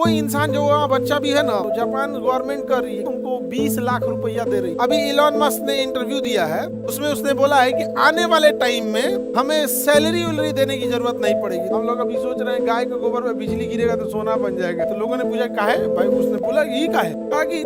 कोई इंसान जो वहाँ बच्चा भी है ना, तो जापान गवर्नमेंट कर रही है, उनको 20 लाख रुपया दे रही है। अभी इलॉन मस्क ने इंटरव्यू दिया है, उसमें उसने बोला है कि आने वाले टाइम में हमें सैलरी उलरी देने की जरूरत नहीं पड़ेगी। हम लोग अभी सोच रहे हैं गाय के गोबर में बिजली गिरेगा तो सोना बन जाएगा। तो लोगों ने पूछा काहे भाई, उसने बोला यही काहे, कहा कि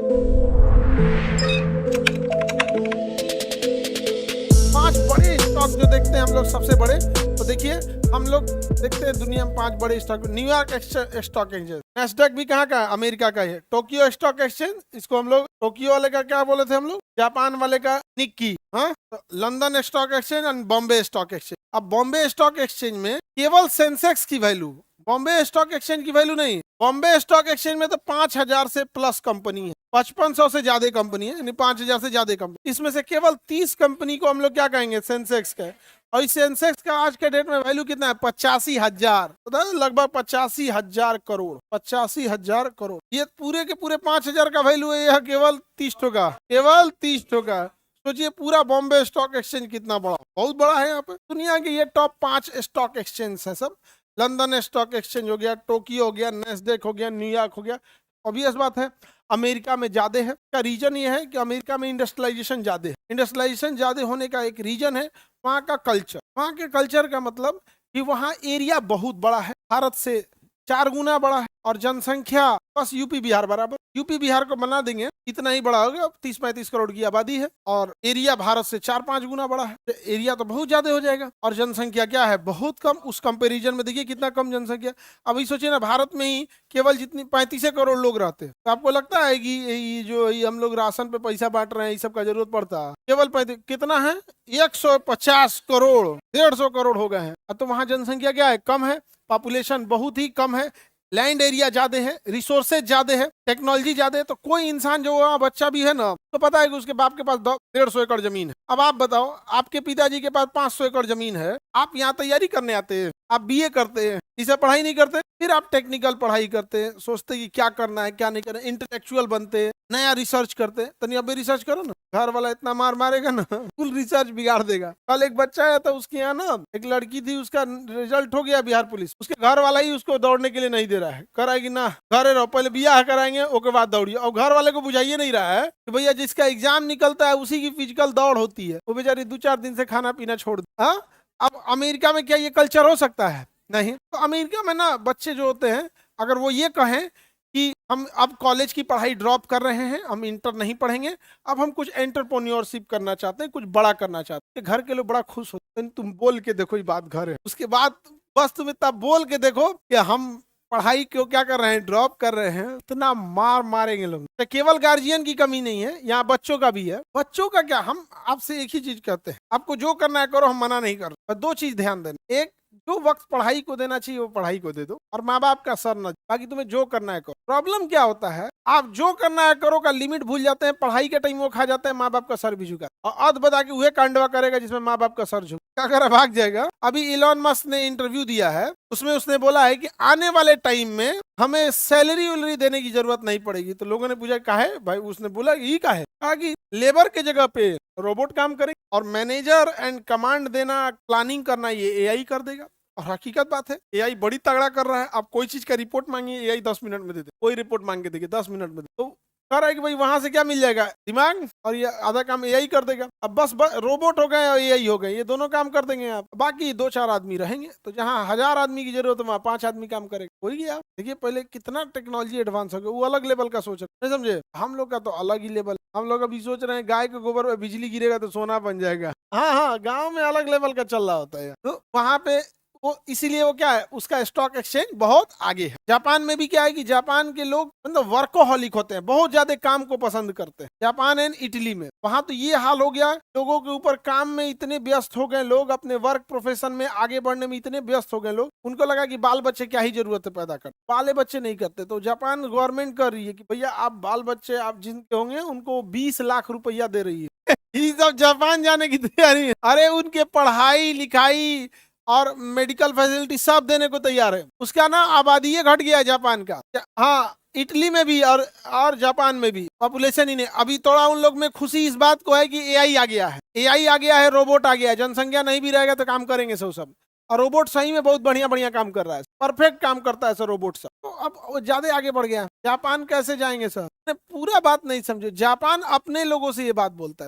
5 बड़े स्टॉक जो देखते हैं हम लोग सबसे बड़े, तो देखिए हम लोग देखते हैं दुनिया में 5 बड़े stock. New York stock exchange, Nasdaq भी कहाँ का है, अमेरिका का है। टोक्यो स्टॉक एक्सचेंज, इसको हम लोग टोक्यो वाले का क्या बोले थे हम लोग, जापान वाले का निक्की। हाँ, तो लंदन स्टॉक एक्सचेंज और बॉम्बे स्टॉक एक्सचेंज। अब बॉम्बे स्टॉक एक्सचेंज में केवल सेंसेक्स की वैल्यू, बॉम्बे स्टॉक एक्सचेंज की वैल्यू नहीं। बॉम्बे स्टॉक एक्सचेंज में तो 5,000 से प्लस कंपनी है, 5500 से ज्यादा कंपनी है, यानी 5,000 से ज्यादा कंपनी। इसमें से केवल 30 कंपनी को हम लोग क्या कहेंगे, सेंसेक्स का। और इस सेंसेक्स का आज के डेट में वैल्यू कितना है, 85,000, लगभग 85,000 करोड़, 85,000 करोड़। ये पूरे के पूरे 5,000 का वैल्यू है, यह केवल 30 का, केवल 30 का। सोचिए पूरा बॉम्बे स्टॉक एक्सचेंज कितना बड़ा, बहुत बड़ा है। यहाँ पे दुनिया के ये टॉप 5 स्टॉक एक्सचेंज है सब। लंदन स्टॉक एक्सचेंज हो गया, टोक्यो हो गया, नैस्डैक हो गया, न्यूयॉर्क हो गया। ऑब्वियस बात है अमेरिका में ज्यादा है। का रीजन ये है कि अमेरिका में इंडस्ट्रियलाइजेशन ज्यादा है। इंडस्ट्रियलाइजेशन ज्यादा होने का एक रीजन है वहाँ का कल्चर। वहाँ के कल्चर का मतलब कि वहाँ एरिया बहुत बड़ा है, भारत से 4 गुना बड़ा है, और जनसंख्या बस यूपी बिहार बराबर। यूपी बिहार को बना देंगे इतना ही बड़ा होगा, 30-35 करोड़ की आबादी है, और एरिया भारत से 4-5 गुना बड़ा है। तो एरिया तो बहुत ज्यादा हो जाएगा, और जनसंख्या क्या है, बहुत कम। उस कंपेरिजन में देखिए कितना कम जनसंख्या। अभी सोचिए ना, भारत में ही केवल जितनी 35 करोड़ लोग रहते हैं, तो आपको लगता है कि ये जो हम लोग राशन पे पैसा बांट रहे हैं, ये सब का जरूरत पड़ता है? केवल 35 कितना है, 150 करोड़, 150 करोड़ हो गए हैं। तो वहाँ जनसंख्या क्या है, कम है, पॉपुलेशन बहुत ही कम है, लैंड एरिया ज्यादा है, रिसोर्सेज ज्यादा है, टेक्नोलॉजी ज्यादा है। तो कोई इंसान जो वहाँ बच्चा भी है ना, तो पता है कि उसके बाप के पास 150 एकड़ जमीन है। अब आप बताओ, आपके पिताजी के पास 500 एकड़ जमीन है, आप यहाँ तैयारी करने आते हैं, आप बीए करते हैं, इसे पढ़ाई नहीं करते, फिर आप टेक्निकल पढ़ाई करते हैं, सोचते कि क्या करना है क्या नहीं करना, इंटेलेक्चुअल बनते हैं, नया रिसर्च करते हैं। तो नहीं, अभी रिसर्च करो ना, घर वाला इतना मार मारेगा ना, फुल रिसर्च बिगाड़ देगा। कल एक बच्चा आया था, उसके यहाँ ना एक लड़की थी, उसका रिजल्ट हो गया बिहार पुलिस, उसके घर वाला ही उसको दौड़ने के लिए नहीं दे रहा है, कराएगी ना, घरे रहो, पहले बियाह कराएंगे उसके बाद दौड़िए। और घर वाले को बुझाइए नहीं रहा है कि भैया जिसका एग्जाम निकलता है उसी की फिजिकल दौड़ होती है, वो बेचारी 2-4 दिन से खाना पीना छोड़ दी। हाँ, अब अमेरिका में क्या ये कल्चर हो सकता है? नहीं। तो अमेरिका में ना बच्चे जो होते हैं, अगर वो ये कहें कि हम अब कॉलेज की पढ़ाई ड्रॉप कर रहे हैं, हम इंटर नहीं पढ़ेंगे, अब हम कुछ एंटरप्रेन्योरशिप करना चाहते हैं, कुछ बड़ा करना चाहते हैं, घर के लोग बड़ा खुश होते हैं। तुम बोल के देखो ये बात घर है, उसके बाद बस तुम इतना बोल के देखो कि हम पढ़ाई क्यों क्या कर रहे हैं, ड्रॉप कर रहे हैं, इतना मार मारेंगे लोग। तो केवल गार्जियन की कमी नहीं है, यहाँ बच्चों का भी है। बच्चों का क्या, हम आपसे एक ही चीज कहते हैं, आपको जो करना है करो, हम मना नहीं कर रहे। 2 चीज ध्यान देना, एक, जो वक्त पढ़ाई को देना चाहिए वो पढ़ाई को दे दो, और माँ बाप का सर न, बाकी तुम्हें जो करना है करो। प्रॉब्लम क्या होता है, आप जो करना है करो का लिमिट भूल जाते हैं, पढ़ाई के टाइम वो खा जाते हैं, माँ बाप का सर भी झुका, और अध बता के वह कांडवा करेगा जिसमें माँ बाप का सर झुक, क्या करे, भाग जाएगा। अभी इलॉन मस्क ने इंटरव्यू दिया है, उसमें उसने बोला है कि आने वाले टाइम में हमें सैलरी उलरी देने की जरूरत नहीं पड़ेगी। तो लोगों ने पूछा काहे भाई, उसने बोला यही काहे, कहा कि लेबर के जगह पे रोबोट काम करेंगे, और मैनेजर एंड कमांड देना, प्लानिंग करना, ये एआई कर देगा। और हकीकत बात है, एआई बड़ी तगड़ा कर रहा है। आप कोई चीज का रिपोर्ट मांगिए, एआई 10 मिनट में दे दे, कोई रिपोर्ट मांग के देखिए 10 मिनट में दे। तो कह रहा है कि भाई वहां से क्या मिल जाएगा, दिमाग, और ये आधा काम एआई कर देगा। अब बस रोबोट हो गए और एआई हो गए, ये दोनों काम कर देंगे आप, बाकी 2-4 आदमी रहेंगे। तो जहाँ 1000 आदमी की जरूरत है वहाँ 5 आदमी काम करेगा, हो गया। देखिए पहले कितना टेक्नोलॉजी एडवांस हो गया, वो अलग लेवल का सोच रहे, नहीं समझे? हम लोग का तो अलग ही लेवल। हम लोग अभी सोच रहे हैं गाय के गोबर में बिजली गिरेगा तो सोना बन जाएगा। हाँ हाँ, गाँव में अलग लेवल का चल रहा होता है। तो वहां पे वो इसीलिए वो क्या है, उसका स्टॉक एक्सचेंज बहुत आगे है। जापान में भी क्या है कि जापान के लोग मतलब वर्कोहॉलिक होते हैं, बहुत ज्यादा काम को पसंद करते हैं। जापान एंड इटली में, वहां तो ये हाल हो गया, लोगों के ऊपर काम में इतने व्यस्त हो गए लोग, अपने वर्क प्रोफेशन में आगे बढ़ने में इतने व्यस्त हो गए लोग, उनको लगा कि बाल बच्चे क्या ही जरूरत है पैदा कर, बाले बच्चे नहीं करते। तो जापान गवर्नमेंट कर रही है कि भैया आप बाल बच्चे आप जिनके होंगे उनको 20 लाख रुपया दे रही है। ये सब जापान जाने की तैयारी है। अरे उनके पढ़ाई लिखाई और मेडिकल फैसिलिटी सब देने को तैयार है। उसका ना आबादी घट गया है जापान का। हाँ, इटली में भी और जापान में भी पॉपुलेशन ही नहीं। अभी थोड़ा उन लोग में खुशी इस बात को है कि एआई आ गया है, एआई आ गया है, रोबोट आ गया है, जनसंख्या नहीं भी रहेगा तो काम करेंगे सब। और रोबोट सही में बहुत बढ़िया बढ़िया काम कर रहा है, परफेक्ट काम करता है सर रोबोट सर। तो अब वो ज्यादा आगे बढ़ गया। जापान कैसे जाएंगे सर? पूरा बात नहीं समझे, जापान अपने लोगों से ये बात बोलता है।